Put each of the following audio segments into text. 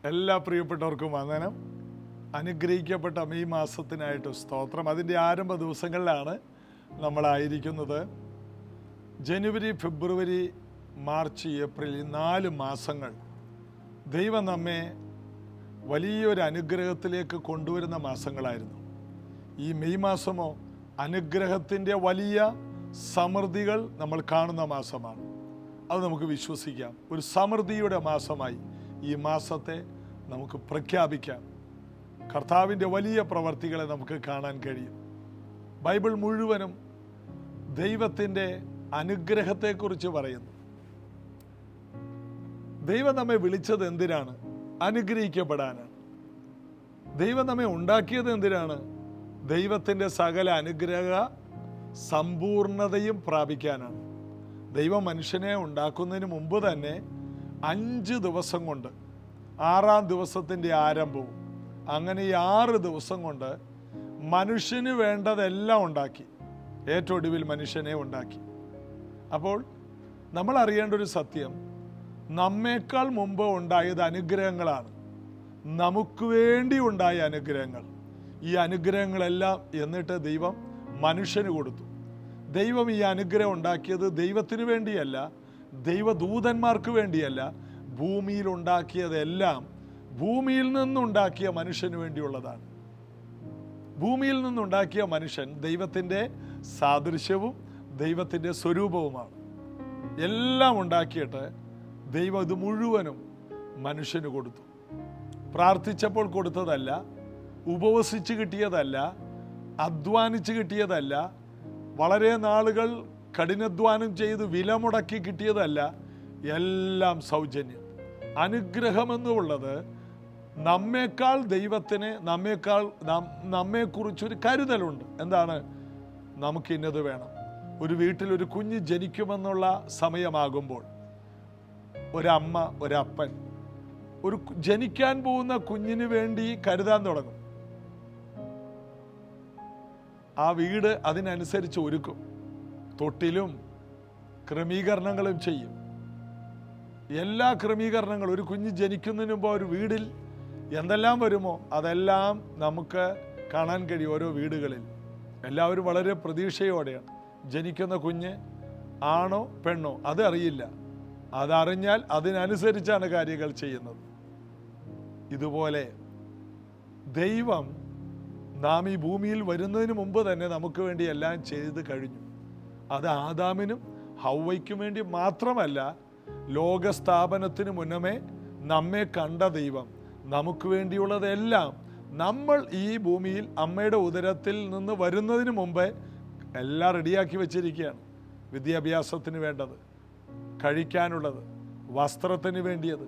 എല്ലാ പ്രിയപ്പെട്ടവർക്കും വന്ദനം. അനുഗ്രഹിക്കപ്പെട്ട മെയ് മാസത്തിനായിട്ട് സ്തോത്രം. അതിൻ്റെ ആരംഭ ദിവസങ്ങളിലാണ് നമ്മളായിരിക്കുന്നത്. ജനുവരി, ഫെബ്രുവരി, മാർച്ച്, ഏപ്രിൽ ഈ 4 മാസങ്ങൾ ദൈവം നമ്മെ വലിയൊരു അനുഗ്രഹത്തിലേക്ക് കൊണ്ടുവരുന്ന മാസങ്ങളായിരുന്നു. ഈ മെയ് മാസമോ അനുഗ്രഹത്തിൻ്റെ വലിയ സമൃദ്ധികൾ നമ്മൾ കാണുന്ന മാസമാണ്. അത് നമുക്ക് വിശ്വസിക്കാം. ഒരു സമൃദ്ധിയുടെ മാസമായി ഈ മാസത്തെ നമുക്ക് പ്രഖ്യാപിക്കാം. കർത്താവിൻ്റെ വലിയ പ്രവർത്തികളെ നമുക്ക് കാണാൻ കഴിയും. ബൈബിൾ മുഴുവനും ദൈവത്തിൻ്റെ അനുഗ്രഹത്തെക്കുറിച്ച് പറയുന്നു. ദൈവം നമ്മെ വിളിച്ചത് എന്തിനാണ്? അനുഗ്രഹിക്കപ്പെടാനാണ്. ദൈവം നമ്മെ ഉണ്ടാക്കിയത് എന്തിനാണ്? ദൈവത്തിൻ്റെ സകല അനുഗ്രഹ സമ്പൂർണതയും പ്രാപിക്കാനാണ്. ദൈവം മനുഷ്യനെ ഉണ്ടാക്കുന്നതിന് മുമ്പ് തന്നെ 5 ദിവസം കൊണ്ട്, 6-ാം ദിവസത്തിൻ്റെ ആരംഭവും, അങ്ങനെ ഈ 6 ദിവസം കൊണ്ട് മനുഷ്യന് വേണ്ടതെല്ലാം ഉണ്ടാക്കി. ഏറ്റവും ഒടുവിൽ മനുഷ്യനെ ഉണ്ടാക്കി. അപ്പോൾ നമ്മൾ അറിയേണ്ട ഒരു സത്യം, നമ്മേക്കാൾ മുമ്പ് ഉണ്ടായത് അനുഗ്രഹങ്ങളാണ്. നമുക്ക് വേണ്ടി ഉണ്ടായ അനുഗ്രഹങ്ങൾ. ഈ അനുഗ്രഹങ്ങളെല്ലാം എന്നിട്ട് ദൈവം മനുഷ്യന് കൊടുത്തു. ദൈവം ഈ അനുഗ്രഹം ഉണ്ടാക്കിയത് ദൈവത്തിന് വേണ്ടിയല്ല, ദൈവദൂതന്മാർക്ക് വേണ്ടിയല്ല. ഭൂമിയിൽ ഉണ്ടാക്കിയതെല്ലാം ഭൂമിയിൽ നിന്നുണ്ടാക്കിയ മനുഷ്യന് വേണ്ടിയുള്ളതാണ്. ഭൂമിയിൽ നിന്നുണ്ടാക്കിയ മനുഷ്യൻ ദൈവത്തിൻ്റെ സാദൃശ്യവും ദൈവത്തിൻ്റെ സ്വരൂപവുമാണ്. എല്ലാം ഉണ്ടാക്കിയിട്ട് ദൈവം ഇത് മുഴുവനും മനുഷ്യന് കൊടുത്തു. പ്രാർത്ഥിച്ചപ്പോൾ കൊടുത്തതല്ല, ഉപവസിച്ച് കിട്ടിയതല്ല, അധ്വാനിച്ച് കിട്ടിയതല്ല, വളരെ നാളുകൾ കഠിനാധ്വാനം ചെയ്ത് വില മുടക്കി കിട്ടിയതല്ല. എല്ലാം സൗജന്യം. അനുഗ്രഹമെന്നുള്ളത് നമ്മേക്കാൾ ദൈവത്തിന് നമ്മെക്കുറിച്ചൊരു കരുതലുണ്ട്. എന്താണ്? നമുക്ക് ഇന്നത് വേണം. ഒരു വീട്ടിലൊരു കുഞ്ഞ് ജനിക്കുമെന്നുള്ള സമയമാകുമ്പോൾ ഒരമ്മ, ഒരപ്പൻ ഒരു ജനിക്കാൻ പോകുന്ന കുഞ്ഞിന് വേണ്ടി കരുതാൻ തുടങ്ങും. ആ വീട് അതിനനുസരിച്ച് ഒരുക്കും. തൊട്ടിലും ക്രമീകരണങ്ങളും ചെയ്യും. എല്ലാ ക്രമീകരണങ്ങളും. ഒരു കുഞ്ഞ് ജനിക്കുന്നതിന് മുമ്പ് ഒരു വീടിൽ എന്തെല്ലാം വരുമോ അതെല്ലാം നമുക്ക് കാണാൻ കഴിയും. ഓരോ വീടുകളിൽ എല്ലാവരും വളരെ പ്രതീക്ഷയോടെയാണ്. ജനിക്കുന്ന കുഞ്ഞ് ആണോ പെണ്ണോ അതറിയില്ല. അതറിഞ്ഞാൽ അതിനനുസരിച്ചാണ് കാര്യങ്ങൾ ചെയ്യുന്നത്. ഇതുപോലെ ദൈവം നാം ഈ ഭൂമിയിൽ വരുന്നതിന് മുമ്പ് തന്നെ നമുക്ക് വേണ്ടി എല്ലാം ചെയ്ത് കഴിഞ്ഞു. അത് ആദാമിനും ഹൗവയ്ക്കും വേണ്ടി മാത്രമല്ല, ലോകസ്ഥാപനത്തിന് മുന്നമേ നമ്മെ കണ്ട ദൈവം നമുക്ക് വേണ്ടിയുള്ളതെല്ലാം നമ്മൾ ഈ ഭൂമിയിൽ അമ്മയുടെ ഉദരത്തിൽ നിന്ന് വരുന്നതിന് മുമ്പേ എല്ലാം റെഡിയാക്കി വെച്ചിരിക്കുകയാണ്. വിദ്യാഭ്യാസത്തിന് വേണ്ടത്, കഴിക്കാനുള്ളത്, വസ്ത്രത്തിന് വേണ്ടിയത്.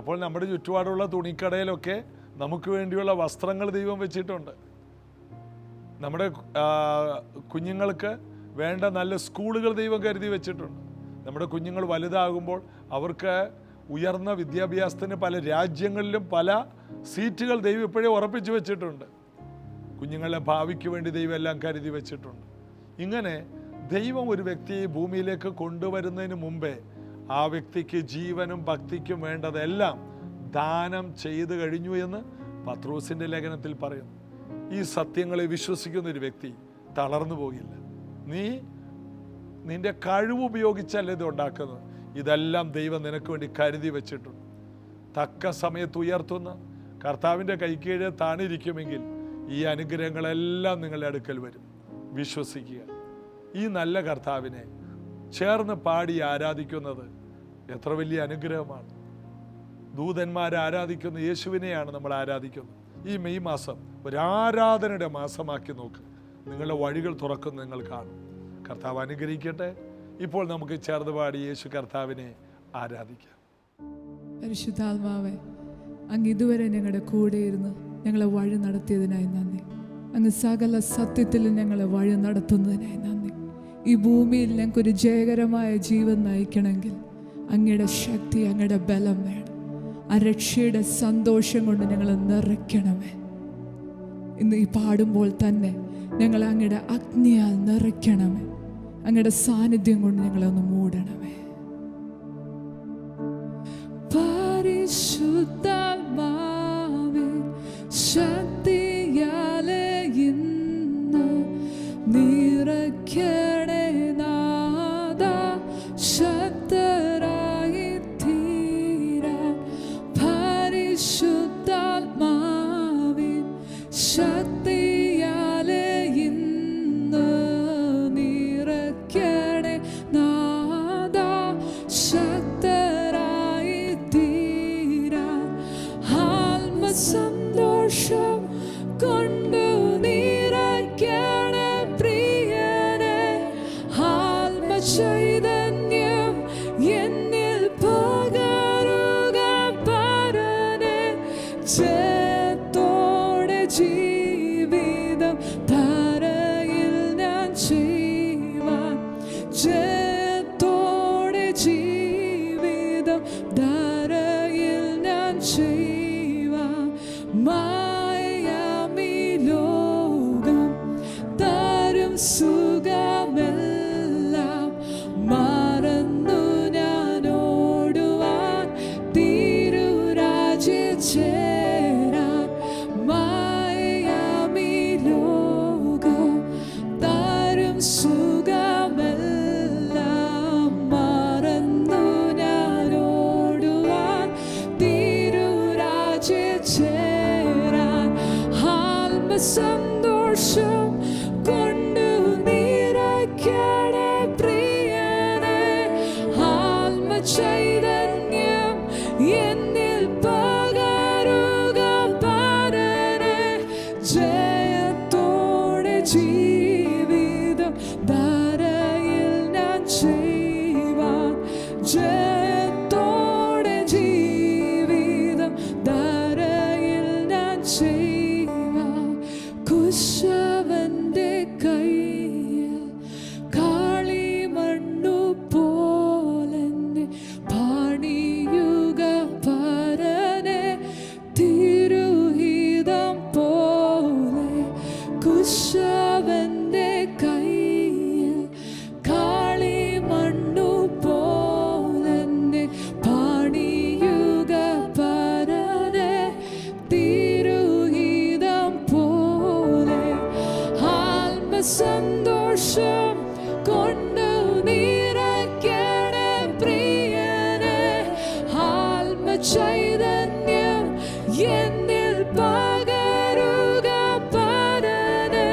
അപ്പോൾ നമ്മുടെ ചുറ്റുപാടുള്ള തുണിക്കടയിലൊക്കെ നമുക്ക് വേണ്ടിയുള്ള വസ്ത്രങ്ങൾ ദൈവം വെച്ചിട്ടുണ്ട്. നമ്മുടെ കുഞ്ഞുങ്ങൾക്ക് വേണ്ട നല്ല സ്കൂളുകൾ ദൈവം കരുതി വെച്ചിട്ടുണ്ട്. നമ്മുടെ കുഞ്ഞുങ്ങൾ വലുതാകുമ്പോൾ അവർക്ക് ഉയർന്ന വിദ്യാഭ്യാസത്തിന് പല രാജ്യങ്ങളിലും പല സീറ്റുകൾ ദൈവം ഇപ്പോഴേ ഉറപ്പിച്ചു വെച്ചിട്ടുണ്ട്. കുഞ്ഞുങ്ങളുടെ ഭാവിക്ക് വേണ്ടി ദൈവം എല്ലാം കരുതി വെച്ചിട്ടുണ്ട്. ഇങ്ങനെ ദൈവം ഒരു വ്യക്തിയെ ഭൂമിയിലേക്ക് കൊണ്ടുവരുന്നതിന് മുമ്പേ ആ വ്യക്തിക്ക് ജീവനും ഭക്തിക്കും വേണ്ടതെല്ലാം ദാനം ചെയ്തു കഴിഞ്ഞു എന്ന് പത്രോസിൻ്റെ ലേഖനത്തിൽ പറയുന്നു. ഈ സത്യങ്ങളെ വിശ്വസിക്കുന്ന ഒരു വ്യക്തി തളർന്നു പോകില്ല. നിന്റെ കഴിവ് ഉപയോഗിച്ചല്ല ഇത് ഉണ്ടാക്കുന്നത്. ഇതെല്ലാം ദൈവം നിനക്ക് വേണ്ടി കരുതി വെച്ചിട്ടുണ്ട്. തക്ക സമയത്ത് ഉയർത്തുന്ന കർത്താവിൻ്റെ കൈക്കീഴെ താണിരിക്കുമെങ്കിൽ ഈ അനുഗ്രഹങ്ങളെല്ലാം നിങ്ങളുടെ അടുക്കൽ വരും. വിശ്വസിക്കുക. ഈ നല്ല കർത്താവിനെ ചേർന്ന് പാടി ആരാധിക്കുന്നത് എത്ര വലിയ അനുഗ്രഹമാണ്. ദൂതന്മാരെ ആരാധിക്കുന്ന യേശുവിനെയാണ് നമ്മൾ ആരാധിക്കുന്നത്. ഈ മെയ് മാസം ഒരു ആരാധനയുടെ മാസമാക്കി നോക്ക്. നിങ്ങളുടെ വഴികൾ തുറക്കുന്ന നിങ്ങൾ കാണും. കർത്താവ് അനുഗ്രഹിക്കട്ടെ. ഇപ്പോൾ നമുക്ക് ചേർന്ന് പാടി യേശു കർത്താവിനെ ആരാധിക്കാം. പരിശുദ്ധാത്മാവേ, അങ്ങ് ഇതുവരെ ഞങ്ങളുടെ കൂടെ ഇരുന്ന് ഞങ്ങളെ വഴി നടത്തിയതിനായി നന്ദി. അങ്ങ് സകല സത്യത്തിലും ഞങ്ങളെ വഴി നടത്തുന്നതിനായി നന്ദി. ഈ ഭൂമിയിൽ ഞങ്ങൾക്കൊരു ജയകരമായ ജീവൻ നയിക്കണമെങ്കിൽ അങ്ങയുടെ ശക്തി, അങ്ങയുടെ ബലം വേണം. ആ രക്ഷയുടെ സന്തോഷം കൊണ്ട് ഞങ്ങളെ നിറയ്ക്കണമേ. ഇന്ന് ഈ പാടുമ്പോൾ തന്നെ ഞങ്ങളെ അങ്ങയുടെ അഗ്നിയാൽ നിറയ്ക്കണമേ. അങ്ങയുടെ സാന്നിധ്യം കൊണ്ട് ഞങ്ങളെ ഒന്ന് മൂടണമേ. പരിശുദ്ധ സന്തോഷം കൊണ്ടു നിറയ്ക്കണേ പ്രിയനെ. ആത്മചൈതന്യം എന്നിൽ പകരുക പരനെ. ജയത്തോടെ ജീവിതം ധരയിൽ ഞാൻ ചെയ്യുവാൻ. ജയത്തോടെ ജീവിതം ധരയിൽ ഞാൻ ചെയ്യുവാൻ. മായാമി ലോകം തരും സുഖമെല്ലാം മറന്നു ഞാൻ ഓടുവാൻ. തിരുരാജ്യ ചേരാൻ. മായാമി ലോകം തരും സുഖമെല്ലാം മറന്നു ഞാൻ ഓടുവാൻ. തിരുരാജ്യ ചേരാൻ. ആത്മസന്തോഷം കൊണ്ടു നിറയ്ക്കണേ പ്രിയനെ. ആത്മചൈതന്യം എന്നിൽ പകരുക പരനെ. ജയത്തോടെ ജീവിതം ധരയിൽ ഞാൻ ചെയ്യുവാൻ. ജയത്തോടെ ജീവിതം ധരയിൽ ഞാൻ ചെയ്യുവാൻ. കുശവന്റെ കയ്യിൽ കാളിമണ്ണു പോലെന്നെ പണിയുക പരനെ. തിരുഹിതം പോലെ കുശവന്റെ കയ്യിൽ കാളിമണ്ണു പോലെന്നെ പണിയുക പരനെ. തിരുഹിതം പോലെ ആത്മസന്തോഷം കൊണ്ടു നിറയ്ക്കണേ പ്രിയനെ. ആത്മചൈതന്യം എന്നിൽ പകരുക പരനെ.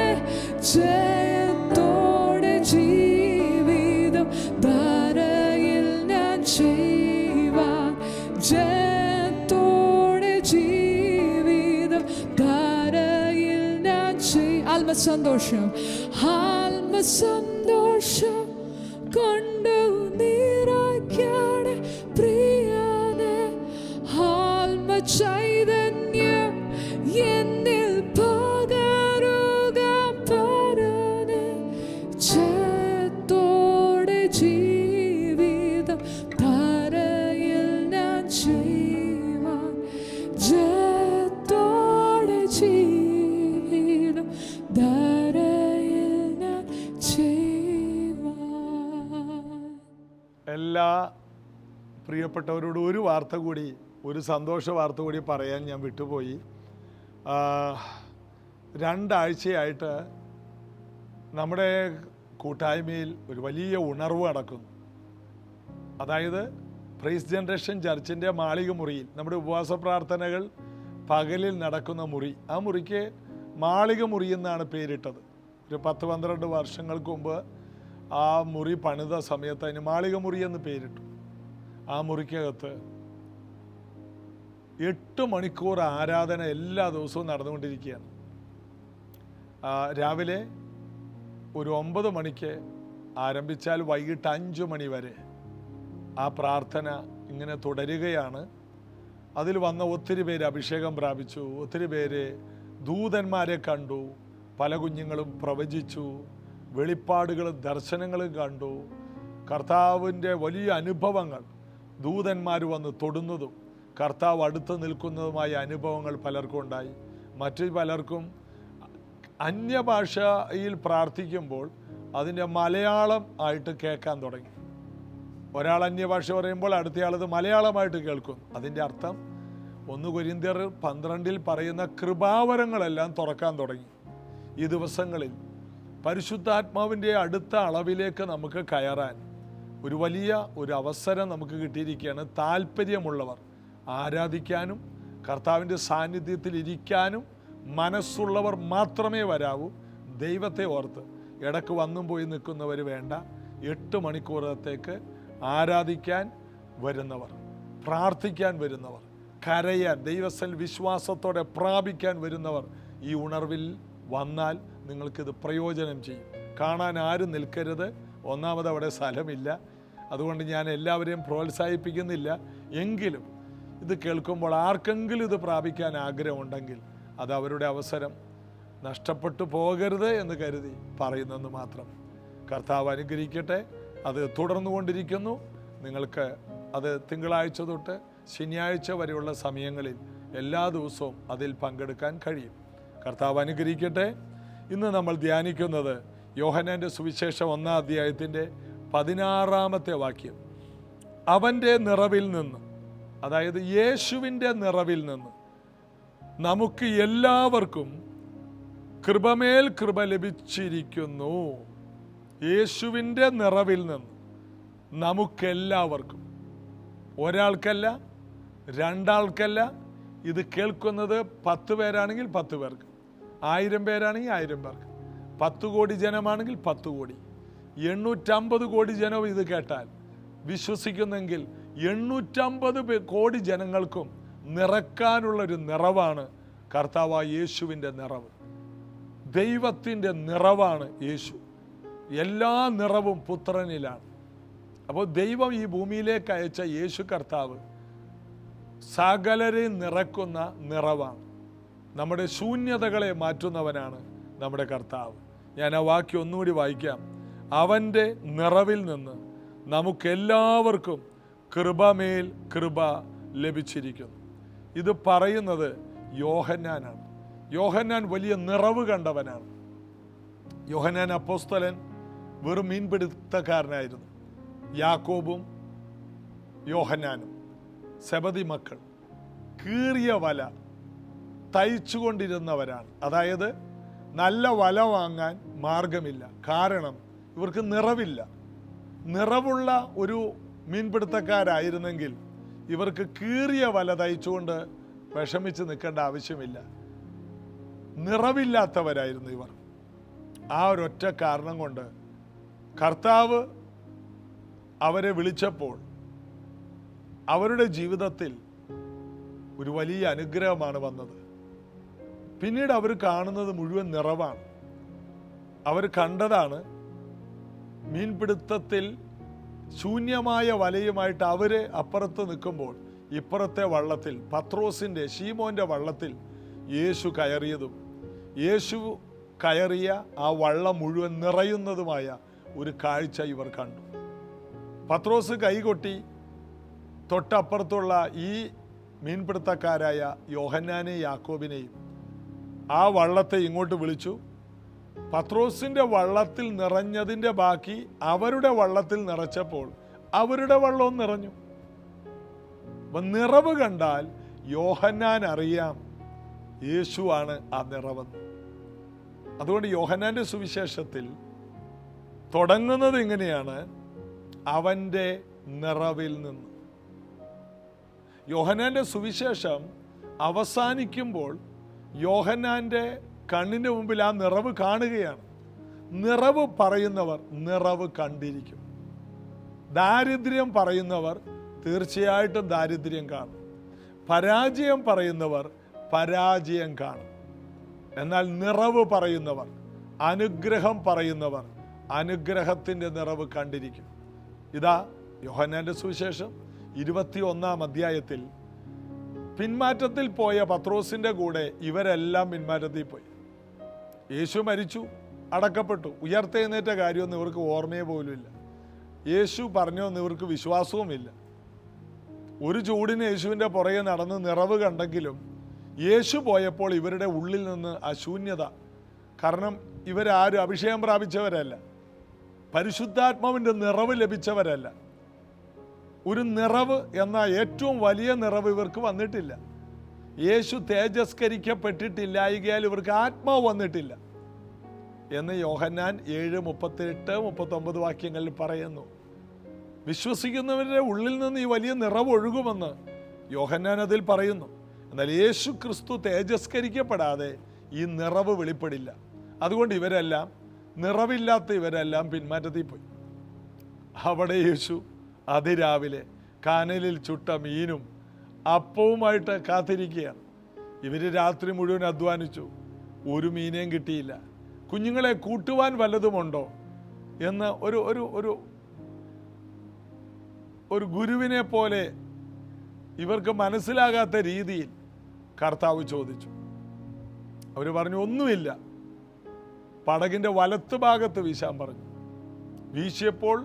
ജയത്തോടെ ജീവിതം ധരയിൽ ഞാൻ ചെയ്യുവാൻ. ജയത്തോടെ ജീവിതം ധരയിൽ ഞാൻ ആത്മസന്തോഷം. ആത്മസന്തോഷം കൊണ്ടു നിറയ്ക്കണേ പ്രിയനെ. ആത്മചൈതന്യം എന്നിൽ പകരുക പരനെ. ജയത്തോടെ ജീവിതം ധരയിൽ ഞാൻ ചെയ്യുവാൻ. ജയത്തോടെ ജീവിതം ധരയിൽ ഞാൻ ചെയ്യുവാൻ. എല്ലാ പ്രിയപ്പെട്ടവരോടും ഒരു വാർത്ത കൂടി, ഒരു സന്തോഷ വാർത്ത കൂടി പറയാൻ ഞാൻ വിട്ടുപോയി. 2 ആഴ്ചയായിട്ട് നമ്മുടെ കൂട്ടായ്മയിൽ ഒരു വലിയ ഉണർവ് നടക്കുന്നു. അതായത് പ്രൈസ് ജനറേഷൻ ചർച്ചിൻ്റെ മാളിക മുറിയിൽ നമ്മുടെ ഉപവാസ പ്രാർത്ഥനകൾ പകലിൽ നടക്കുന്ന മുറി, ആ മുറിക്ക് മാളിക മുറി എന്നാണ് പേരിട്ടത്. ഒരു 10-12 വർഷങ്ങൾക്ക് മുമ്പ് ആ മുറി പണിത സമയത്ത് അതിന് മാളിക മുറി എന്ന് പേരിട്ടു. ആ മുറിക്കകത്ത് 8 മണിക്കൂർ ആരാധന എല്ലാ ദിവസവും നടന്നുകൊണ്ടിരിക്കുകയാണ്. രാവിലെ ഒരു 9 മണിക്ക് ആരംഭിച്ചാൽ വൈകിട്ട് 5 മണി വരെ ആ പ്രാർത്ഥന ഇങ്ങനെ തുടരുകയാണ്. അതിൽ വന്ന ഒത്തിരി പേര് അഭിഷേകം പ്രാപിച്ചു, ഒത്തിരി പേര് ദൂതന്മാരെ കണ്ടു, പല കുഞ്ഞുങ്ങളും പ്രവചിച്ചു, വെളിപ്പാടുകളും ദർശനങ്ങളും കണ്ടു. കർത്താവിൻ്റെ വലിയ അനുഭവങ്ങൾ, ദൂതന്മാർ വന്ന് തൊടുന്നതും കർത്താവ് അടുത്ത് നിൽക്കുന്നതുമായ അനുഭവങ്ങൾ പലർക്കും ഉണ്ടായി. മറ്റു പലർക്കും അന്യഭാഷയിൽ പ്രാർത്ഥിക്കുമ്പോൾ അതിൻ്റെ മലയാളം ആയിട്ട് കേൾക്കാൻ തുടങ്ങി. ഒരാൾ അന്യഭാഷ പറയുമ്പോൾ അടുത്തയാളത് മലയാളമായിട്ട് കേൾക്കുന്നു. അതിൻ്റെ അർത്ഥം 1 കൊരിന്ത്യർ 12 പറയുന്ന കൃപാവരങ്ങളെല്ലാം തുറക്കാൻ തുടങ്ങി. ഈ ദിവസങ്ങളിൽ പരിശുദ്ധാത്മാവിൻ്റെ അടുത്ത അളവിലേക്ക് നമുക്ക് കയറാൻ ഒരു വലിയ അവസരം നമുക്ക് കിട്ടിയിരിക്കുകയാണ്. താല്പര്യമുള്ളവർ ആരാധിക്കാനും കർത്താവിൻ്റെ സാന്നിധ്യത്തിൽ ഇരിക്കാനും മനസ്സുള്ളവർ മാത്രമേ വരാവൂ. ദൈവത്തെ ഓർത്ത് ഇടക്ക് വന്നും പോയി നിൽക്കുന്നവർ വേണ്ട. 8 മണിക്കൂറത്തേക്ക് ആരാധിക്കാൻ വരുന്നവർ, പ്രാർത്ഥിക്കാൻ വരുന്നവർ, കരയാൻ, ദൈവത്തിൽ വിശ്വാസത്തോടെ പ്രാപിക്കാൻ വരുന്നവർ ഈ ഉണർവിൽ വന്നാൽ നിങ്ങൾക്കിത് പ്രയോജനം ചെയ്യും. കാണാൻ ആരും നിൽക്കരുത്. ഒന്നാമത് അവിടെ സ്ഥലമില്ല. അതുകൊണ്ട് ഞാൻ എല്ലാവരെയും പ്രോത്സാഹിപ്പിക്കുന്നില്ല. എങ്കിലും ഇത് കേൾക്കുമ്പോൾ ആർക്കെങ്കിലും ഇത് പ്രാപിക്കാൻ ആഗ്രഹമുണ്ടെങ്കിൽ അത് അവരുടെ അവസരം നഷ്ടപ്പെട്ടു പോകരുത് എന്ന് കരുതി പറയുന്നെന്ന് മാത്രം. കർത്താവ് അനുഗ്രഹിക്കട്ടെ. അത് തുടർന്നുകൊണ്ടിരിക്കുന്നു. നിങ്ങൾക്ക് അത് തിങ്കളാഴ്ച തൊട്ട് ശനിയാഴ്ച വരെയുള്ള സമയങ്ങളിൽ എല്ലാ ദിവസവും അതിൽ പങ്കെടുക്കാൻ കഴിയും. കർത്താവ് അനുഗ്രഹിക്കട്ടെ. ഇന്ന് നമ്മൾ ധ്യാനിക്കുന്നത് യോഹന്നാൻ്റെ സുവിശേഷം 1-ാം അധ്യായത്തിൻ്റെ 16-ാമത്തെ വാക്യം. അവൻ്റെ നിറവിൽ നിന്ന്, അതായത് യേശുവിൻ്റെ നിറവിൽ നിന്ന് നമുക്ക് എല്ലാവർക്കും കൃപമേൽ കൃപ ലഭിച്ചിരിക്കുന്നു. യേശുവിൻ്റെ നിറവിൽ നിന്ന് നമുക്കെല്ലാവർക്കും, ഒരാൾക്കല്ല, രണ്ടാൾക്കല്ല. ഇത് കേൾക്കുന്നത് 10 പേരാണെങ്കിൽ 10 പേർക്ക്, 1000 പേരാണെങ്കിൽ 1000 പേർക്ക്, 10 കോടി ജനമാണെങ്കിൽ 10 കോടി, 850 കോടി ജനവും ഇത് കേട്ടാൽ വിശ്വസിക്കുന്നെങ്കിൽ 850 കോടി ജനങ്ങൾക്കും നിറക്കാനുള്ളൊരു നിറവാണ് കർത്താവായ യേശുവിൻ്റെ നിറവ്. ദൈവത്തിൻ്റെ നിറവാണ് യേശു. എല്ലാ നിറവും പുത്രനിലാണ്. അപ്പോൾ ദൈവം ഈ ഭൂമിയിലേക്ക് അയച്ച യേശു കർത്താവ് സകലരെയും നിറക്കുന്ന നിറവാണ്. നമ്മുടെ ശൂന്യതകളെ മാറ്റുന്നവനാണ് നമ്മുടെ കർത്താവ്. ഞാൻ ആ വാക്യം ഒന്നുകൂടി വായിക്കാം. അവൻ്റെ നിറവിൽ നിന്ന് നമുക്കെല്ലാവർക്കും കൃപമേൽ കൃപ ലഭിച്ചിരിക്കുന്നു. ഇത് പറയുന്നത് യോഹന്നാനാണ്. യോഹന്നാൻ വലിയ നിറവ് കണ്ടവനാണ്. യോഹന്നാൻ അപ്പോസ്തലൻ വെറും മീൻപിടുത്തക്കാരനായിരുന്നു. യാക്കോബും യോഹന്നാനും സെബദി മക്കൾ കീറിയ വല തയ്ച്ചുകൊണ്ടിരുന്നവരാണ്. അതായത് നല്ല വല വാങ്ങാൻ മാർഗമില്ല. കാരണം ഇവർക്ക് നിറവില്ല. നിറവുള്ള ഒരു മീൻപിടുത്തക്കാരായിരുന്നെങ്കിൽ ഇവർക്ക് കീറിയ വല തയ്ച്ചുകൊണ്ട് വിഷമിച്ച് നിൽക്കേണ്ട ആവശ്യമില്ല. നിറവില്ലാത്തവരായിരുന്നു ഇവർ. ആ ഒരൊറ്റ കാരണം കൊണ്ട് കർത്താവ് അവരെ വിളിച്ചപ്പോൾ അവരുടെ ജീവിതത്തിൽ ഒരു വലിയ അനുഗ്രഹമാണ് വന്നത്. പിന്നീട് അവർ കാണുന്നത് മുഴുവൻ നിറവാണ്. അവർ കണ്ടതാണ് മീൻപിടുത്തത്തിൽ ശൂന്യമായ വലയുമായിട്ട് അവർ അപ്പുറത്ത് നിൽക്കുമ്പോൾ ഇപ്പുറത്തെ വള്ളത്തിൽ, പത്രോസിൻ്റെ, ശീമോൻ്റെ വള്ളത്തിൽ യേശു കയറിയതും യേശു കയറിയ ആ വള്ളം മുഴുവൻ നിറയുന്നതുമായ ഒരു കാഴ്ച ഇവർ കണ്ടു. പത്രോസ് കൈകൊട്ടി തൊട്ടപ്പുറത്തുള്ള ഈ മീൻപിടുത്തക്കാരായ യോഹന്നാനെയും യാക്കോബിനെയും ആ വള്ളത്തെ ഇങ്ങോട്ട് വിളിച്ചു. പത്രോസിൻ്റെ വള്ളത്തിൽ നിറഞ്ഞതിൻ്റെ ബാക്കി അവരുടെ വള്ളത്തിൽ നിറച്ചപ്പോൾ അവരുടെ വള്ളവും നിറഞ്ഞു. അപ്പം നിറവ് കണ്ടാൽ യോഹന്നാൻ അറിയാം യേശുവാണ് ആ നിറവെന്ന്. അതുകൊണ്ട് യോഹന്നാൻ്റെ സുവിശേഷത്തിൽ തുടങ്ങുന്നത് ഇങ്ങനെയാണ്, അവൻ്റെ നിറവിൽ നിന്ന്. യോഹന്നാൻ്റെ സുവിശേഷം അവസാനിക്കുമ്പോൾ യോഹന്നാൻ്റെ കണ്ണിന് മുമ്പിൽ ആ നിറവ് കാണുകയാണ്. നിറവ് പറയുന്നവർ നിറവ് കണ്ടിരിക്കും. ദാരിദ്ര്യം പറയുന്നവർ തീർച്ചയായിട്ടും ദാരിദ്ര്യം കാണും. പരാജയം പറയുന്നവർ പരാജയം കാണും. എന്നാൽ നിറവ് പറയുന്നവർ, അനുഗ്രഹം പറയുന്നവർ അനുഗ്രഹത്തിൻ്റെ നിറവ് കണ്ടിരിക്കും. ഇതാ യോഹന്നാൻ്റെ സുവിശേഷം 21-ാം അധ്യായത്തിൽ പിന്മാറ്റത്തിൽ പോയ പത്രോസിൻ്റെ കൂടെ ഇവരെല്ലാം പിന്മാറ്റത്തിൽ പോയി. യേശു മരിച്ചു, അടക്കപ്പെട്ടു, ഉയർത്തെഴുന്നേറ്റ കാര്യമൊന്നും ഇവർക്ക് ഓർമ്മയെ പോലുമില്ല. യേശു പറഞ്ഞൊന്നും ഇവർക്ക് വിശ്വാസവുമില്ല. ഒരു ചൂടിന് യേശുവിൻ്റെ പുറകെ നടന്ന് നിറവ് കണ്ടെങ്കിലും യേശു പോയപ്പോൾ ഇവരുടെ ഉള്ളിൽ നിന്ന് അശൂന്യത. കാരണം ഇവരാരും അഭിഷേകം പ്രാപിച്ചവരല്ല, പരിശുദ്ധാത്മാവിൻ്റെ നിറവ് ലഭിച്ചവരല്ല. ഒരു നിറവ് എന്ന ഏറ്റവും വലിയ നിറവ് ഇവർക്ക് വന്നിട്ടില്ല. യേശു തേജസ്കരിക്കപ്പെട്ടിട്ടില്ലായികയാൽ ഇവർക്ക് ആത്മാവ് വന്നിട്ടില്ല എന്ന് യോഹന്നാൻ 7:38-39 വാക്യങ്ങളിൽ പറയുന്നു. വിശ്വസിക്കുന്നവരുടെ ഉള്ളിൽ നിന്ന് ഈ വലിയ നിറവ് ഒഴുകുമെന്ന് യോഹന്നാൻ അതിൽ പറയുന്നു. എന്നാൽ യേശു ക്രിസ്തു തേജസ്കരിക്കപ്പെടാതെ ഈ നിറവ് വെളിപ്പെടില്ല. അതുകൊണ്ട് ഇവരെല്ലാം, നിറവില്ലാത്ത ഇവരെല്ലാം പിന്മാറ്റത്തിൽ പോയി. അവിടെ യേശു അതിരാവിലെ കാനലിൽ ചുട്ട മീനും അപ്പവുമായിട്ട് കാത്തിരിക്കുകയാണ്. ഇവർ രാത്രി മുഴുവൻ അധ്വാനിച്ചു, ഒരു മീനേയും കിട്ടിയില്ല. കുഞ്ഞുങ്ങളെ കൂട്ടുവാൻ വല്ലതുമുണ്ടോ എന്ന് ഒരു ഒരു ഒരു ഒരു ഗുരുവിനെ പോലെ ഇവർക്ക് മനസ്സിലാകാത്ത രീതിയിൽ കർത്താവ് ചോദിച്ചു. അവർ പറഞ്ഞു ഒന്നുമില്ല. പടകിൻ്റെ വലത്ത് ഭാഗത്ത് വീശാൻ പറഞ്ഞു. വീശിയപ്പോൾ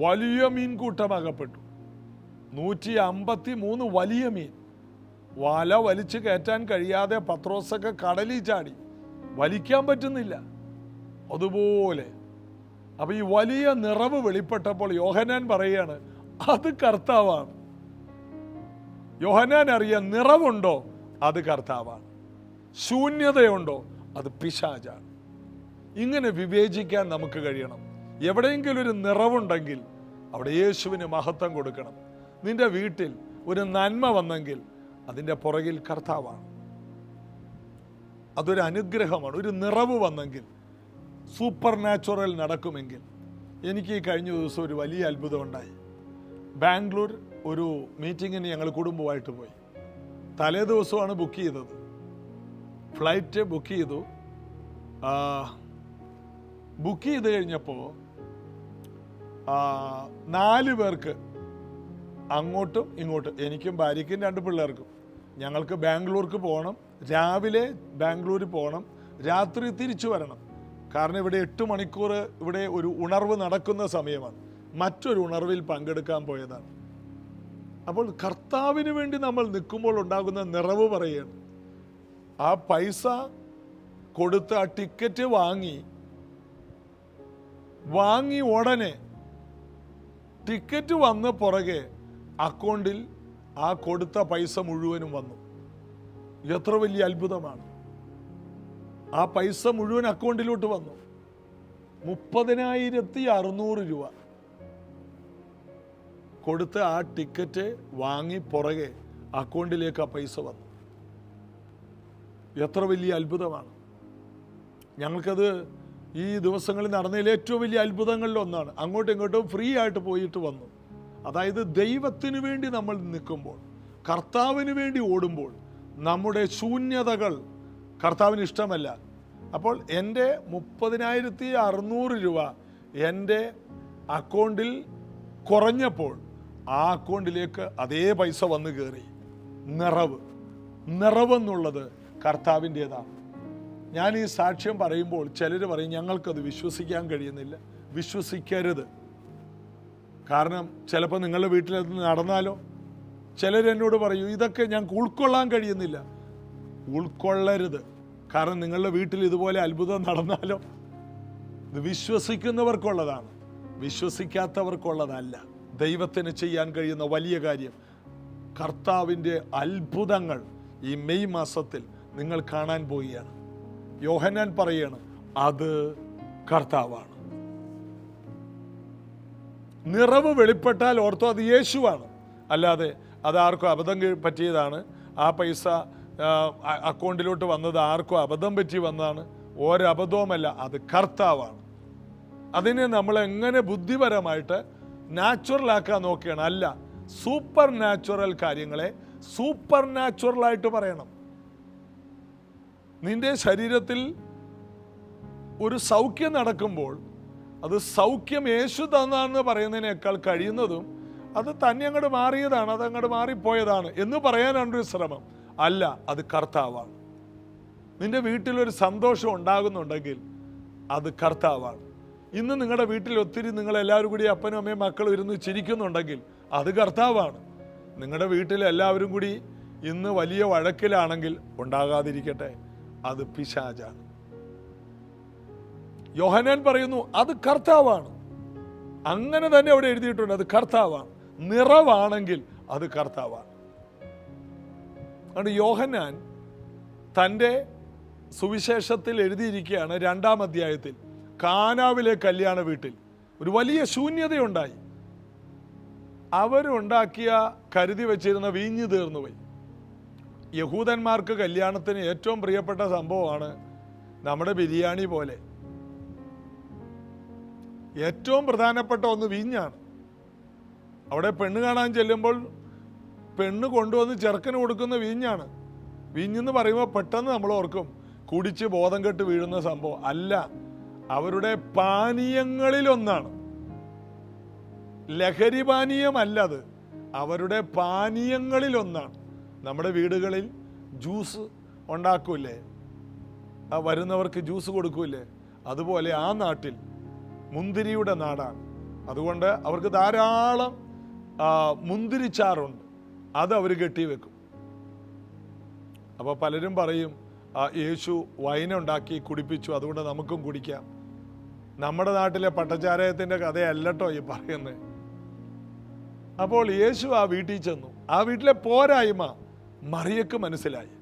വലിയ മീൻകൂട്ടം അകപ്പെട്ടു. 153 വലിയ മീൻ. വല വലിച്ചു കയറ്റാൻ കഴിയാതെ പത്രോസൊക്കെ കടലിൽ ചാടി. വലിക്കാൻ പറ്റുന്നില്ല. അതുപോലെ അപ്പൊ ഈ വലിയ നിറവ് വെളിപ്പെട്ടപ്പോൾ യോഹന്നാൻ പറയുകയാണ്, അത് കർത്താവാണ്. യോഹന്നാൻ അറിയാം, നിറവുണ്ടോ അത് കർത്താവാണ്, ശൂന്യതയുണ്ടോ അത് പിശാചാണ്. ഇങ്ങനെ വിവേചിക്കാൻ നമുക്ക് കഴിയണം. എവിടെയെങ്കിലും ഒരു നിറവുണ്ടെങ്കിൽ അവിടെ യേശുവിന് മഹത്വം കൊടുക്കണം. നിന്റെ വീട്ടിൽ ഒരു നന്മ വന്നെങ്കിൽ അതിൻ്റെ പുറകിൽ കർത്താവാണ്. അതൊരു അനുഗ്രഹമാണ്. ഒരു നിറവ് വന്നെങ്കിൽ, സൂപ്പർ നാച്ചുറൽ നടക്കുമെങ്കിൽ. എനിക്ക് ഈ കഴിഞ്ഞ ദിവസം ഒരു വലിയ അത്ഭുതം ഉണ്ടായി. ബാംഗ്ലൂർ ഒരു മീറ്റിങ്ങിന് ഞങ്ങൾ കുടുംബമായിട്ട് പോയി. തലേ ദിവസമാണ് ബുക്ക് ചെയ്തത്. ഫ്ലൈറ്റ് ബുക്ക് ചെയ്തു. ബുക്ക് ചെയ്ത് കഴിഞ്ഞപ്പോൾ 4 പേർക്ക് അങ്ങോട്ടും ഇങ്ങോട്ടും, എനിക്കും ഭാര്യയ്ക്കും 2 പിള്ളേർക്കും, ഞങ്ങൾക്ക് ബാംഗ്ലൂർക്ക് പോകണം. രാവിലെ ബാംഗ്ലൂർ പോകണം, രാത്രി തിരിച്ചു വരണം. കാരണം ഇവിടെ 8 മണിക്കൂർ ഇവിടെ ഒരു ഉണർവ് നടക്കുന്ന സമയമാണ്. മറ്റൊരു ഉണർവിൽ പങ്കെടുക്കാൻ പോയതാണ്. അപ്പോൾ കർത്താവിന് വേണ്ടി നമ്മൾ നിൽക്കുമ്പോൾ ഉണ്ടാകുന്ന നിറവ് പറയുകയാണ്. ആ പൈസ കൊടുത്ത് ആ ടിക്കറ്റ് വാങ്ങി ഉടനെ ടിക്കറ്റ് വന്ന പുറകെ അക്കൗണ്ടിൽ ആ കൊടുത്ത പൈസ മുഴുവനും വന്നു. എത്ര വലിയ അത്ഭുതമാണ്! ആ പൈസ മുഴുവൻ അക്കൗണ്ടിലോട്ട് വന്നു. 30,600 രൂപ കൊടുത്ത് ആ ടിക്കറ്റ് വാങ്ങി പുറകെ അക്കൗണ്ടിലേക്ക് ആ പൈസ വന്നു. എത്ര വലിയ അത്ഭുതമാണ്! ഞങ്ങൾക്കത് ഈ ദിവസങ്ങളിൽ നടന്നതിൽ ഏറ്റവും വലിയ അത്ഭുതങ്ങളിൽ ഒന്നാണ്. അങ്ങോട്ടും ഇങ്ങോട്ടും ഫ്രീ ആയിട്ട് പോയിട്ട് വന്നു. അതായത് ദൈവത്തിന് വേണ്ടി നമ്മൾ നിൽക്കുമ്പോൾ, കർത്താവിന് വേണ്ടി ഓടുമ്പോൾ നമ്മുടെ ശൂന്യതകൾ കർത്താവിന് ഇഷ്ടമല്ല. അപ്പോൾ എൻ്റെ 30,600 രൂപ എൻ്റെ അക്കൗണ്ടിൽ കുറഞ്ഞപ്പോൾ ആ അക്കൗണ്ടിലേക്ക് അതേ പൈസ വന്നു കയറി. നിറവെന്നുള്ളത് കർത്താവിൻ്റെതാണ്. ഞാൻ ഈ സാക്ഷ്യം പറയുമ്പോൾ ചിലർ പറയും ഞങ്ങൾക്കത് വിശ്വസിക്കാൻ കഴിയുന്നില്ല. വിശ്വസിക്കരുത്. കാരണം ചിലപ്പോൾ നിങ്ങളുടെ വീട്ടിലത് നടന്നാലോ. ചിലരെന്നോട് പറയൂ ഇതൊക്കെ ഞങ്ങൾക്ക് ഉൾക്കൊള്ളാൻ കഴിയുന്നില്ല. ഉൾക്കൊള്ളരുത്. കാരണം നിങ്ങളുടെ വീട്ടിൽ ഇതുപോലെ അത്ഭുതം നടന്നാലോ. ഇത് വിശ്വസിക്കുന്നവർക്കുള്ളതാണ്, വിശ്വസിക്കാത്തവർക്കുള്ളതല്ല. ദൈവത്തിന് ചെയ്യാൻ കഴിയുന്ന വലിയ കാര്യം, കർത്താവിൻ്റെ അത്ഭുതങ്ങൾ ഈ മെയ് മാസത്തിൽ നിങ്ങൾ കാണാൻ പോവുകയാണ്. യോഹന്നാൻ പറയാണ് അത് കർത്താവാണ്. നിറവ് വെളിപ്പെട്ടാൽ ഓർത്തോ അത് യേശുവാണ്. അല്ലാതെ അത് ആർക്കും അബദ്ധം പറ്റിയതാണ്. ആ പൈസ അക്കൗണ്ടിലോട്ട് വന്നത് ആർക്കും അബദ്ധം പറ്റി വന്നതാണ്. ഒരബദ്ധവുമല്ല, അത് കർത്താവാണ്. അതിനെ നമ്മൾ എങ്ങനെ ബുദ്ധിപരമായിട്ട് നാച്ചുറലാക്കാൻ നോക്കുകയാണ്. അല്ല, സൂപ്പർ നാച്ചുറൽ കാര്യങ്ങളെ സൂപ്പർ നാച്ചുറലായിട്ട് പറയണം. നിന്റെ ശരീരത്തിൽ ഒരു സൗഖ്യം നടക്കുമ്പോൾ അത് സൗഖ്യം യേശു തന്നാണെന്ന് പറയുന്നതിനേക്കാൾ കഴിയുന്നതും അത് തന്നെ അങ്ങോട്ട് മാറിയതാണ്, അത് അങ്ങോട്ട് മാറിപ്പോയതാണ് എന്ന് പറയാനാണ് ഒരു ശ്രമം. അല്ല, അത് കർത്താവാണ്. നിന്റെ വീട്ടിലൊരു സന്തോഷം ഉണ്ടാകുന്നുണ്ടെങ്കിൽ അത് കർത്താവാണ്. ഇന്ന് നിങ്ങളുടെ വീട്ടിൽ ഒത്തിരി നിങ്ങളെല്ലാവരും കൂടി അപ്പനും അമ്മയും മക്കളും ഇരുന്ന് ചിരിക്കുന്നുണ്ടെങ്കിൽ അത് കർത്താവാണ്. നിങ്ങളുടെ വീട്ടിൽ എല്ലാവരും കൂടി ഇന്ന് വലിയ വഴക്കിലാണെങ്കിൽ ഉണ്ടാകാതിരിക്കട്ടെ, അത് പിശാചാണ്. യോഹന്നാൻ പറയുന്നു അത് കർത്താവാണ്. അങ്ങനെ തന്നെ അവിടെ എഴുതിയിട്ടുണ്ട്, അത് കർത്താവാണ്. നിറവാണെങ്കിൽ അത് കർത്താവാണ്. അതുകൊണ്ട് യോഹന്നാൻ തൻ്റെ സുവിശേഷത്തിൽ എഴുതിയിരിക്കുകയാണ് 2-ാം അധ്യായത്തിൽ, കാനാവിലെ കല്യാണ വീട്ടിൽ ഒരു വലിയ ശൂന്യതയുണ്ടായി. അവരുണ്ടാക്കിയ കരുതി വെച്ചിരുന്ന വീഞ്ഞ് തീർന്നുപോയി. യഹൂദന്മാർക്ക് കല്യാണത്തിന് ഏറ്റവും പ്രിയപ്പെട്ട സംഭവമാണ് നമ്മുടെ ബിരിയാണി പോലെ. ഏറ്റവും പ്രധാനപ്പെട്ട ഒന്ന് വീഞ്ഞാണ്. അവിടെ പെണ്ണ് കാണാൻ ചെല്ലുമ്പോൾ പെണ്ണ് കൊണ്ടുവന്ന് ചെറുക്കന് കൊടുക്കുന്ന വീഞ്ഞാണ്. വീഞ്ഞെന്ന് പറയുമ്പോൾ പെട്ടെന്ന് നമ്മൾ ഓർക്കും കുടിച്ച് ബോധം കെട്ട് വീഴുന്ന സംഭവം അല്ല. അവരുടെ പാനീയങ്ങളിലൊന്നാണ്. ലഹരി പാനീയമല്ല അത്, അവരുടെ പാനീയങ്ങളിലൊന്നാണ്. നമ്മുടെ വീടുകളിൽ ജ്യൂസ് ഉണ്ടാക്കൂലേ, വരുന്നവർക്ക് ജ്യൂസ് കൊടുക്കൂലേ, അതുപോലെ ആ നാട്ടിൽ മുന്തിരിയുടെ നാടാണ്. അതുകൊണ്ട് അവർക്ക് ധാരാളം മുന്തിരിച്ചാറുണ്ട്, അത് അവർ കെട്ടിവെക്കും. അപ്പോൾ പലരും പറയും യേശു വൈനുണ്ടാക്കി കുടിപ്പിച്ചു, അതുകൊണ്ട് നമുക്കും കുടിക്കാം. നമ്മുടെ നാട്ടിലെ പട്ടച്ചാരയത്തിൻ്റെ കഥയല്ലട്ടോ ഈ പറയുന്നത്. അപ്പോൾ യേശു ആ വീട്ടിൽ ചെന്നു. ആ വീട്ടിലെ പോരായ്മ മറിയക്ക് മനസ്സിലായി.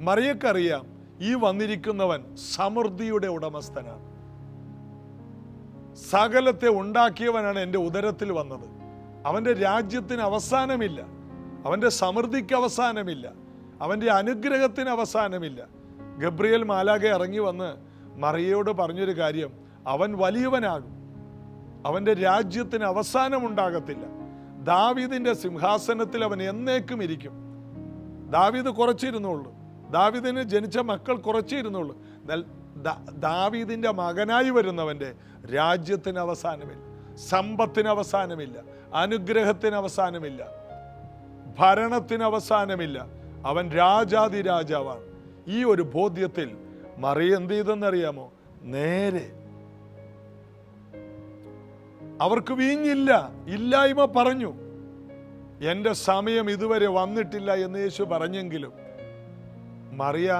മറിയക്കറിയാം ഈ വന്നിരിക്കുന്നവൻ സമൃദ്ധിയുടെ ഉടമസ്ഥനാണ്. സകലത്തെ ഉണ്ടാക്കിയവനാണ് എൻ്റെ ഉദരത്തിൽ വന്നത്. അവൻ്റെ രാജ്യത്തിന് അവസാനമില്ല, അവൻ്റെ സമൃദ്ധിക്ക് അവസാനമില്ല, അവൻ്റെ അനുഗ്രഹത്തിന് അവസാനമില്ല. ഗബ്രിയേൽ മാലാഖ ഇറങ്ങി വന്ന് മറിയയോട് പറഞ്ഞൊരു കാര്യം, അവൻ വലിയവനാകും, അവൻ്റെ രാജ്യത്തിന് അവസാനമുണ്ടാകത്തില്ല, ദാവീദിൻ്റെ സിംഹാസനത്തിൽ അവൻ എന്നേക്കും ഇരിക്കും. ദാവീദ് കുറച്ചിരുന്നുള്ളൂ, ദാവീദിന് ജനിച്ച മക്കൾ കുറച്ചിരുന്നുള്ളൂ. ദാവീദിൻ്റെ മകനായി വരുന്നവൻ്റെ രാജ്യത്തിന് അവസാനമില്ല, സമ്പത്തിന് അവസാനമില്ല, അനുഗ്രഹത്തിന് അവസാനമില്ല, ഭരണത്തിന് അവസാനമില്ല. അവൻ രാജാതിരാജാവാണ്. ഈ ഒരു ബോധ്യത്തിൽ മറിയ എന്ത് ചെയ്തെന്നറിയാമോ? നേരെ അവർക്ക് വീഞ്ഞില്ല, ഇല്ലായ്മ പറഞ്ഞു. എൻ്റെ സമയം ഇതുവരെ വന്നിട്ടില്ല എന്ന് യേശു പറഞ്ഞെങ്കിലും മറിയ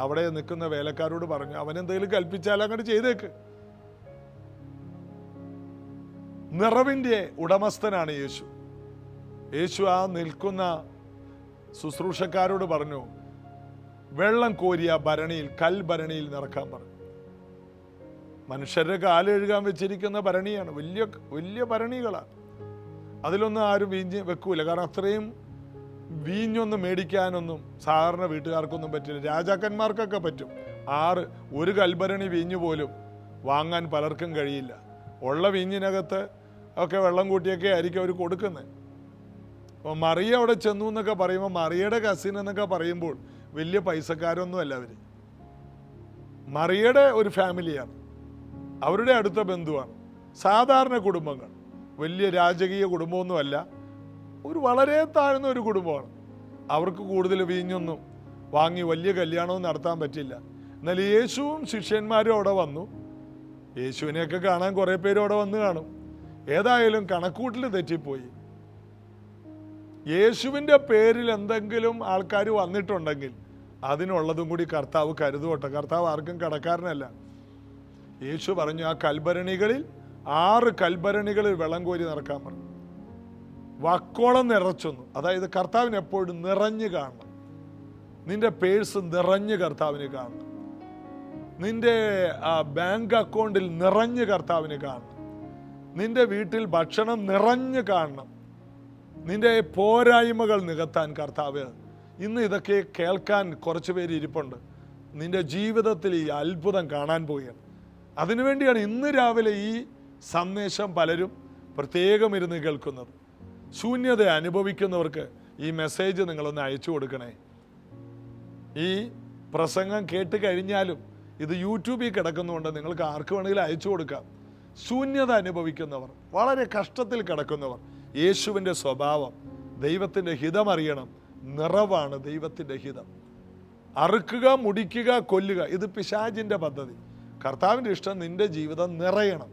അവിടെ നിൽക്കുന്ന വേലക്കാരോട് പറഞ്ഞു, അവനെന്തെങ്കിലും കൽപ്പിച്ചാൽ അങ്ങോട്ട് ചെയ്തേക്ക്. നിറവിൻ്റെ ഉടമസ്ഥനാണ് യേശു. യേശു ആ നിൽക്കുന്ന ശുശ്രൂഷക്കാരോട് പറഞ്ഞു, വെള്ളം കോരിയ ഭരണിയിൽ, കൽഭരണിയിൽ നിറക്കാൻ പറഞ്ഞു. മനുഷ്യരുടെ കാലെഴുകാൻ വെച്ചിരിക്കുന്ന ഭരണിയാണ്, വലിയ വലിയ ഭരണികളാണ്. അതിലൊന്നും ആരും വീഞ്ഞ് വെക്കൂല, കാരണം അത്രയും വീഞ്ഞൊന്നും മേടിക്കാനൊന്നും സാധാരണ വീട്ടുകാർക്കൊന്നും പറ്റില്ല. രാജാക്കന്മാർക്കൊക്കെ പറ്റും. ഒരു കൽഭരണി വീഞ്ഞു പോലും വാങ്ങാൻ പലർക്കും കഴിയില്ല. ഉള്ള വീഞ്ഞിനകത്ത് ഒക്കെ വെള്ളം കൂട്ടിയൊക്കെ ആയിരിക്കും അവർ കൊടുക്കുന്നത്. അപ്പോൾ മറിയ അവിടെ ചെന്നു എന്നൊക്കെ പറയുമ്പോൾ, മറിയയുടെ കസിൻ എന്നൊക്കെ പറയുമ്പോൾ വലിയ പൈസക്കാരൊന്നും അല്ല അവർ. മറിയയുടെ ഒരു ഫാമിലിയാണ്, അവരുടെ അടുത്ത ബന്ധുവാണ്. സാധാരണ കുടുംബങ്ങൾ, വലിയ രാജകീയ കുടുംബമൊന്നുമല്ല, ഒരു വളരെ താഴ്ന്ന ഒരു കുടുംബമാണ്. അവർക്ക് കൂടുതൽ വീഞ്ഞൊന്നും വാങ്ങി വലിയ കല്യാണവും നടത്താൻ പറ്റില്ല. എന്നാൽ യേശുവും ശിഷ്യന്മാരും അവിടെ വന്നു. യേശുവിനെയൊക്കെ കാണാൻ കുറേ പേരും അവിടെ വന്ന് കാണും. ഏതായാലും കണക്കൂട്ടിൽ തെറ്റിപ്പോയി. യേശുവിൻ്റെ പേരിൽ എന്തെങ്കിലും ആൾക്കാർ വന്നിട്ടുണ്ടെങ്കിൽ അതിനുള്ളതും കൂടി കർത്താവ് കരുതുവട്ടെ. കർത്താവ് ആർക്കും കടക്കാരനല്ല. യേശു പറഞ്ഞു, ആ കൽഭരണികളിൽ 6 കൽഭരണികളിൽ വെള്ളം കോരി നിറക്കാൻ പറഞ്ഞു. വക്കോളം നിറച്ചൊന്നു. അതായത് കർത്താവിന് എപ്പോഴും നിറഞ്ഞു കാണണം. നിന്റെ പേഴ്സ് നിറഞ്ഞ് കർത്താവിന് കാണണം. നിന്റെ ബാങ്ക് അക്കൗണ്ടിൽ നിറഞ്ഞ് കർത്താവിന് കാണണം. നിന്റെ വീട്ടിൽ ഭക്ഷണം നിറഞ്ഞ് കാണണം. നിന്റെ പോരായ്മകൾ നികത്താൻ കർത്താവ് ഇന്ന് ഇതൊക്കെ കേൾക്കാൻ കുറച്ച് പേര് ഇരിപ്പുണ്ട്. നിന്റെ ജീവിതത്തിൽ ഈ അത്ഭുതം കാണാൻ പോവുകയാണ്. അതിനുവേണ്ടിയാണ് ഇന്ന് രാവിലെ ഈ സന്ദേശം പലരും പ്രത്യേകം ഇരുന്ന് കേൾക്കുന്നത്. ശൂന്യത അനുഭവിക്കുന്നവർക്ക് ഈ മെസ്സേജ് നിങ്ങളൊന്ന് അയച്ചു കൊടുക്കണേ. ഈ പ്രസംഗം കേട്ട് കഴിഞ്ഞാലും ഇത് യൂട്യൂബിൽ കിടക്കുന്നതുകൊണ്ട് നിങ്ങൾക്ക് ആർക്ക് വേണമെങ്കിലും അയച്ചു കൊടുക്കാം. ശൂന്യത അനുഭവിക്കുന്നവർ, വളരെ കഷ്ടത്തിൽ കിടക്കുന്നവർ, യേശുവിൻ്റെ സ്വഭാവം, ദൈവത്തിൻ്റെ ഹിതം അറിയണം. നിറവാണ് ദൈവത്തിൻ്റെ ഹിതം. അറുക്കുക, മുടിക്കുക, കൊല്ലുക, ഇത് പിശാചിൻ്റെ പദ്ധതി. കർത്താവിൻ്റെ ഇഷ്ടം നിന്റെ ജീവിതം നിറയണം.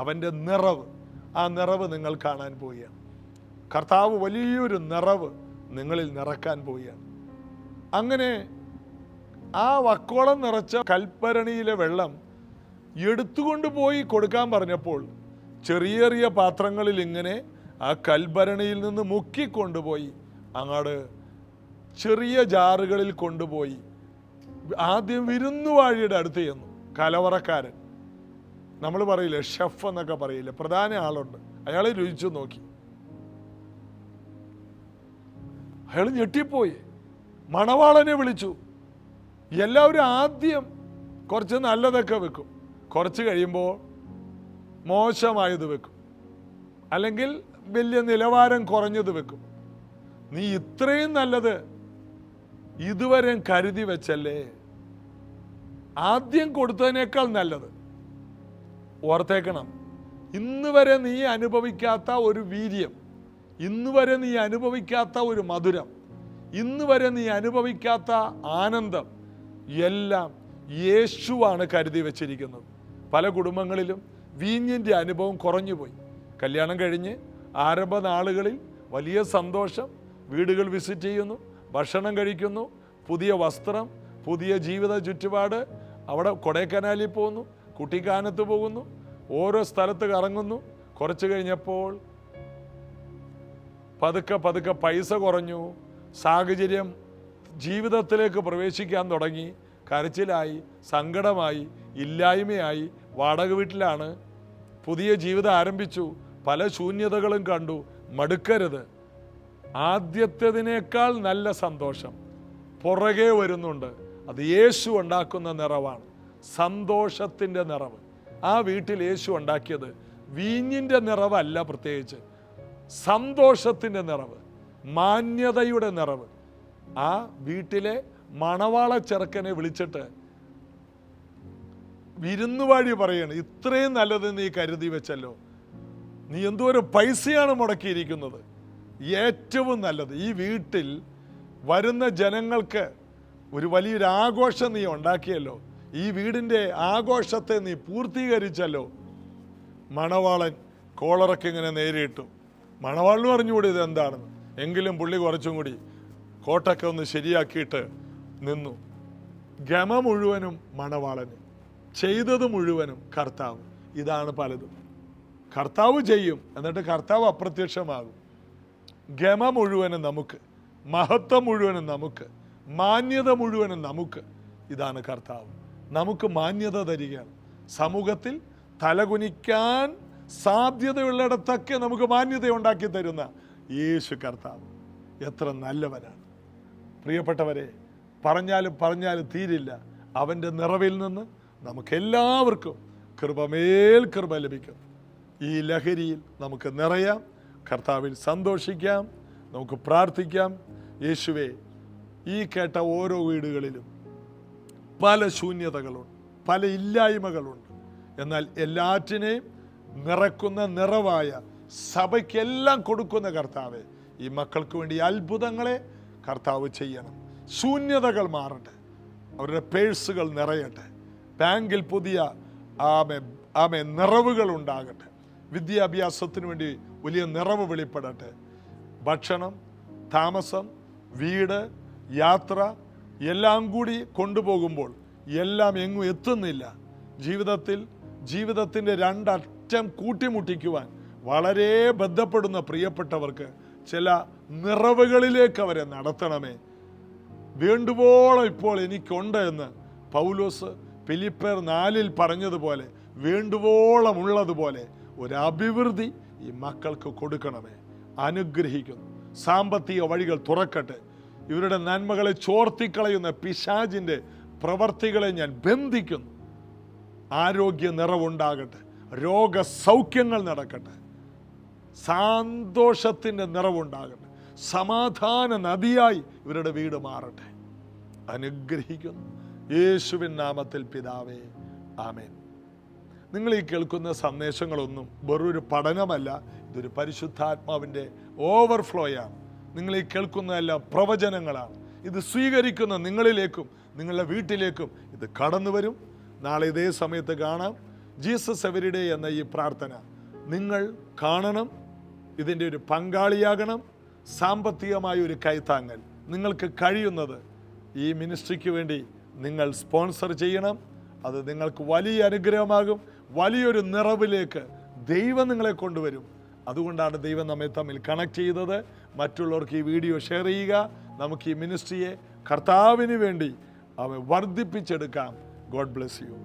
അവൻ്റെ നിറവ്, ആ നിറവ് നിങ്ങൾ കാണാൻ പോവുകയാണ്. കർത്താവ് വലിയൊരു നിറവ് നിങ്ങളിൽ നിറക്കാൻ പോവുകയാണ്. അങ്ങനെ ആ വക്കോളം നിറച്ച കൽഭരണിയിലെ വെള്ളം എടുത്തുകൊണ്ട് പോയി കൊടുക്കാൻ പറഞ്ഞപ്പോൾ ചെറിയ ചെറിയ പാത്രങ്ങളിൽ ഇങ്ങനെ ആ കൽഭരണിയിൽ നിന്ന് മുക്കിക്കൊണ്ടുപോയി അങ്ങോട്ട് ചെറിയ ജാറുകളിൽ കൊണ്ടുപോയി ആദ്യം വിരുന്നുവാഴിയുടെ അടുത്ത് ചെന്നു. കലവറക്കാരൻ, നമ്മൾ പറയില്ലേ ഷെഫ് എന്നൊക്കെ പറയില്ലേ, പ്രധാന ആളുണ്ട്. അയാളെ രുചിച്ചു നോക്കി. അയാൾ ഞെട്ടിപ്പോയി. മണവാളനെ വിളിച്ചു. എല്ലാവരും ആദ്യം കുറച്ച് നല്ലതൊക്കെ വെക്കും, കുറച്ച് കഴിയുമ്പോൾ മോശമായത് വെക്കും, അല്ലെങ്കിൽ വലിയ നിലവാരം കുറഞ്ഞത് വെക്കും. നീ ഇത്രയും നല്ലത് ഇതുവരെ കരുതി വെച്ചല്ലേ. ആദ്യം കൊടുത്തതിനേക്കാൾ നല്ലത്. ഓർത്തേക്കണം, ഇന്ന് വരെ നീ അനുഭവിക്കാത്ത ഒരു വീര്യം, ഇന്ന് വരെ നീ അനുഭവിക്കാത്ത ഒരു മധുരം, ഇന്ന് വരെ നീ അനുഭവിക്കാത്ത ആനന്ദം എല്ലാം യേശുവാണ് കരുതി വച്ചിരിക്കുന്നത്. പല കുടുംബങ്ങളിലും വീഞ്ഞിൻ്റെ അനുഭവം കുറഞ്ഞുപോയി. കല്യാണം കഴിഞ്ഞ് ആരംഭ നാളുകളിൽ വലിയ സന്തോഷം, വീടുകൾ വിസിറ്റ് ചെയ്യുന്നു, ഭക്ഷണം കഴിക്കുന്നു, പുതിയ വസ്ത്രം, പുതിയ ജീവിത ചുറ്റുപാട്, അവിടെ കൊടൈക്കനാലിൽ പോകുന്നു, കുട്ടിക്കാനത്ത് പോകുന്നു, ഓരോ സ്ഥലത്ത് കറങ്ങുന്നു. കുറച്ച് കഴിഞ്ഞപ്പോൾ പതുക്കെ പതുക്കെ പൈസ കുറഞ്ഞു, സാഹചര്യം ജീവിതത്തിലേക്ക് പ്രവേശിക്കാൻ തുടങ്ങി, കരച്ചിലായി, സങ്കടമായി, ഇല്ലായ്മയായി, വാടക വീട്ടിലാണ്, പുതിയ ജീവിതം ആരംഭിച്ചു, പല ശൂന്യതകളും കണ്ടു. മടുക്കരുത്. ആദ്യത്തേതിനേക്കാൾ നല്ല സന്തോഷം പുറകെ വരുന്നുണ്ട്. അത് യേശു ഉണ്ടാക്കുന്ന നിറവാണ്, സന്തോഷത്തിൻ്റെ നിറവ്. ആ വീട്ടിൽ യേശു ഉണ്ടാക്കിയത് വീഞ്ഞിൻ്റെ നിറവല്ല, പ്രത്യേകിച്ച് സന്തോഷത്തിൻ്റെ നിറവ്, മാന്യതയുടെ നിറവ്. ആ വീട്ടിലെ മണവാള ചെറുക്കനെ വിളിച്ചിട്ട് വിരുന്നുവാഴി പറയാണ്, ഇത്രയും നല്ലത് നീ കരുതി വെച്ചല്ലോ, നീ എന്തോരം പൈസയാണ് മുടക്കിയിരിക്കുന്നത്, ഏറ്റവും നല്ലത് ഈ വീട്ടിൽ വരുന്ന ജനങ്ങൾക്ക് ഒരു വലിയൊരു ആഘോഷം നീ ഉണ്ടാക്കിയല്ലോ, ഈ വീടിൻ്റെ ആഘോഷത്തെ നീ പൂർത്തീകരിച്ചല്ലോ. മണവാളൻ കോളറൊക്കെ ഇങ്ങനെ നേരിട്ടു. മണവാളിന് പറഞ്ഞുകൂടി ഇത് എന്താണെന്ന്. എങ്കിലും പുള്ളി കുറച്ചും കൂടി കോട്ടൊക്കെ ഒന്ന് ശരിയാക്കിയിട്ട് നിന്നു. ഗമ മുഴുവനും മണവാളന്, ചെയ്തത് മുഴുവനും കർത്താവ്. ഇതാണ് പലതും. കർത്താവ് ചെയ്യും, എന്നിട്ട് കർത്താവ് അപ്രത്യക്ഷമാകും. ഗമ മുഴുവനും നമുക്ക്, മഹത്വം മുഴുവനും നമുക്ക്, മാന്യത മുഴുവനും നമുക്ക്. ഇതാണ് കർത്താവ്. നമുക്ക് മാന്യത തരികയാണ്. സമൂഹത്തിൽ തലകുനിക്കാൻ സാധ്യതയുള്ളിടത്തൊക്കെ നമുക്ക് മാന്യത ഉണ്ടാക്കി തരുന്ന യേശു കർത്താവ് എത്ര നല്ലവനാണ്. പ്രിയപ്പെട്ടവരെ, പറഞ്ഞാലും തീരില്ല. അവൻ്റെ നിറവിൽ നിന്ന് നമുക്കെല്ലാവർക്കും കൃപമേൽ കൃപ ലഭിക്കും. ഈ ലഹരിയിൽ നമുക്ക് നിറയാം, കർത്താവിൽ സന്തോഷിക്കാം, നമുക്ക് പ്രാർത്ഥിക്കാം. യേശുവേ, ഈ കേട്ട ഓരോ വീടുകളിലും പല ശൂന്യതകളുണ്ട്, പല ഇല്ലായ്മകളുണ്ട്. എന്നാൽ എല്ലാറ്റിനെയും നിറക്കുന്ന നിറവായ സഭയ്ക്കെല്ലാം കൊടുക്കുന്ന കർത്താവെ, ഈ മക്കൾക്ക് വേണ്ടി അത്ഭുതങ്ങളെ കർത്താവ് ചെയ്യണം. ശൂന്യതകൾ മാറട്ടെ, അവരുടെ പേഴ്സുകൾ നിറയട്ടെ, ബാങ്കിൽ പുതിയ നിറവുകൾ ഉണ്ടാകട്ടെ, വിദ്യാഭ്യാസത്തിന് വേണ്ടി വലിയ നിറവ് വെളിപ്പെടട്ടെ. ഭക്ഷണം, താമസം, വീട്, യാത്ര എല്ലാം കൂടി കൊണ്ടുപോകുമ്പോൾ എല്ലാം എങ്ങും എത്തുന്നില്ല. ജീവിതത്തിൻ്റെ രണ്ടറ്റം കൂട്ടിമുട്ടിക്കുവാൻ വളരെ ബന്ധപ്പെടുന്ന പ്രിയപ്പെട്ടവർക്ക് ചില നിറവുകളിലേക്ക് അവരെ നടത്തണമേ. വേണ്ടുവോളം ഇപ്പോൾ എനിക്കുണ്ട് എന്ന് പൗലോസ് ഫിലിപ്പിയർ 4 പറഞ്ഞതുപോലെ, വേണ്ടുവോളം ഉള്ളതുപോലെ ഒരു അഭിവൃദ്ധി ഈ മക്കൾക്ക് കൊടുക്കണമേ. അനുഗ്രഹിക്കുന്നു. സാമ്പത്തിക വഴികൾ തുറക്കട്ടെ. ഇവരുടെ നന്മകളെ ചോർത്തിക്കളയുന്ന പിശാചിൻ്റെ പ്രവർത്തികളെ ഞാൻ ബന്ധിക്കുന്നു. ആരോഗ്യ നിറവുണ്ടാകട്ടെ, രോഗസൗഖ്യങ്ങൾ നടക്കട്ടെ, സന്തോഷത്തിൻ്റെ നിറവുണ്ടാകട്ടെ, സമാധാന നദിയായി ഇവരുടെ വീട് മാറട്ടെ. അനുഗ്രഹിക്കുന്നു യേശുവിൻ നാമത്തിൽ പിതാവേ, ആമേൻ. നിങ്ങൾ ഈ കേൾക്കുന്ന സന്ദേശങ്ങളൊന്നും വെറൊരു പഠനമല്ല, ഇതൊരു പരിശുദ്ധാത്മാവിൻ്റെ ഓവർഫ്ലോയാണ്. നിങ്ങൾ ഈ കേൾക്കുന്നതെല്ലാം പ്രവചനങ്ങളാണ്. ഇത് സ്വീകരിക്കുന്ന നിങ്ങളിലേക്കും നിങ്ങളുടെ വീട്ടിലേക്കും ഇത് കടന്നു വരും. നാളെ ഇതേ സമയത്ത് കാണാം. ജീസസ് എവരിഡേ എന്ന ഈ പ്രാർത്ഥന നിങ്ങൾ കാണണം, ഇതിൻ്റെ ഒരു പങ്കാളിയാകണം. സാമ്പത്തികമായ ഒരു കൈത്താങ്ങൽ നിങ്ങൾക്ക് കഴിയുന്നത് ഈ മിനിസ്ട്രിക്ക് വേണ്ടി നിങ്ങൾ സ്പോൺസർ ചെയ്യണം. അത് നിങ്ങൾക്ക് വലിയ അനുഗ്രഹമാകും. വലിയൊരു നിറവിലേക്ക് ദൈവം നിങ്ങളെ കൊണ്ടുവരും. അതുകൊണ്ടാണ് ദൈവം നമ്മെ തമ്മിൽ കണക്ട് ചെയ്തത്. മറ്റുള്ളവർക്ക് ഈ വീഡിയോ ഷെയർ ചെയ്യുക. നമുക്ക് ഈ മിനിസ്ട്രിയെ കർത്താവിന് വേണ്ടി അവ വർദ്ധിപ്പിച്ചെടുക്കാം. God bless you.